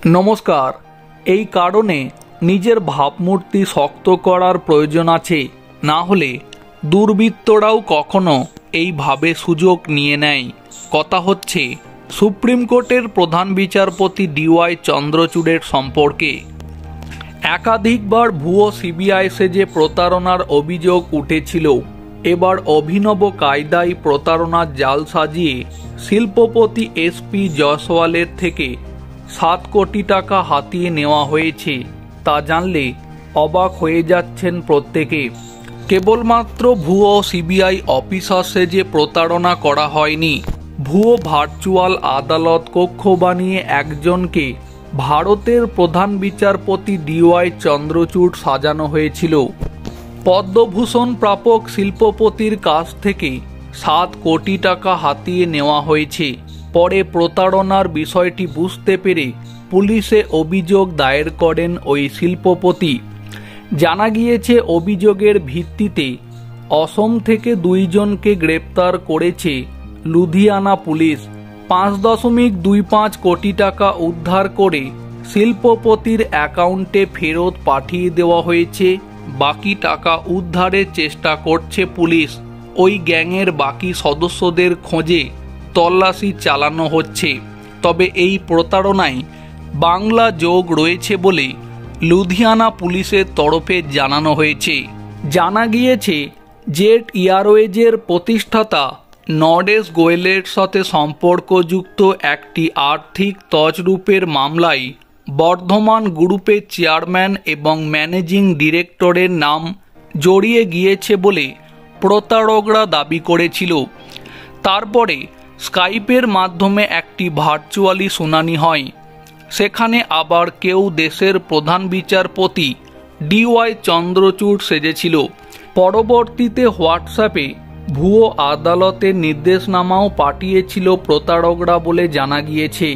नमस्कार। এই কারণে নিজের ভাবমূর্তি শক্ত করার প্রয়োজন আছে, না হলে দুর্বৃত্তরাও কখনো এইভাবে সুযোগ নিয়ে নেয়। কথা হচ্ছে সুপ্রিম কোর্টের প্রধান বিচারপতি ডিওয়াই চন্দ্রচূড়ের সম্পর্কে। একাধিকবার ভুয়ো সিবিআই সেজে প্রতারণার অভিযোগ উঠেছিল। এবার অভিনব কায়দায় প্রতারণার জাল সাজিয়ে শিল্পপতি এসপি জয়সওয়ালের থেকে 7 কোটি টাকা হাতিয়ে নেওয়া হয়েছে। তা জানলে অবাক হয়ে যাচ্ছেন প্রত্যেকে। কেবলমাত্র ভুয়ো সিবিআই অফিসার সেজে প্রতারণা করা হয়নি, ভুয়ো ভার্চুয়াল আদালত কক্ষ বানিয়ে একজনকে ভারতের প্রধান বিচারপতি ডিওয়াই চন্দ্রচূড় সাজানো হয়েছিল। পদ্মভূষণ প্রাপক শিল্পপতির কাছ থেকে 7 কোটি টাকা হাতিয়ে নেওয়া হয়েছে। পরে প্রতারণার বিষয়টি বুঝতে পেরে পুলিশে অভিযোগ দায়ের করেন ওই শিল্পপতি। জানা গিয়েছে অভিযোগের ভিত্তিতে অসম থেকে 2 জনকে গ্রেপ্তার করেছে লুধিয়ানা পুলিশ। 5.25 কোটি টাকা উদ্ধার করে শিল্পপতির অ্যাকাউন্টে ফেরত পাঠিয়ে দেওয়া হয়েছে। বাকি টাকা উদ্ধারের চেষ্টা করছে পুলিশ। ওই গ্যাংয়ের বাকি সদস্যদের খোঁজে তল্লাশি চালানো হচ্ছে। তবে এই প্রতারণায় বাংলা যোগ রয়েছে বলে লুধিয়ানা পুলিশের তরফে জানানো হয়েছে। জানা গিয়েছে জেট এয়ারওয়েজের প্রতিষ্ঠাতা নরেশ গোয়েলের সাথে সম্পর্কযুক্ত একটি আর্থিক তছরূপের মামলায় বর্ধমান গ্রুপের চেয়ারম্যান এবং ম্যানেজিং ডিরেক্টরের নাম জড়িয়ে গিয়েছে বলে প্রতারকরা দাবি করেছিল। তারপরে স্কাইপের মাধ্যমে একটি ভার্চুয়ালি শুনানি হয়। সেখানে আবার কেউ দেশের প্রধান বিচারপতি ডিওয়াই চন্দ্রচূড় সেজেছিল। পরবর্তীতে হোয়াটসঅ্যাপে ভুয়ো আদালতের নির্দেশনামাও পাঠিয়েছিল প্রতারকরা বলে জানা গিয়েছে।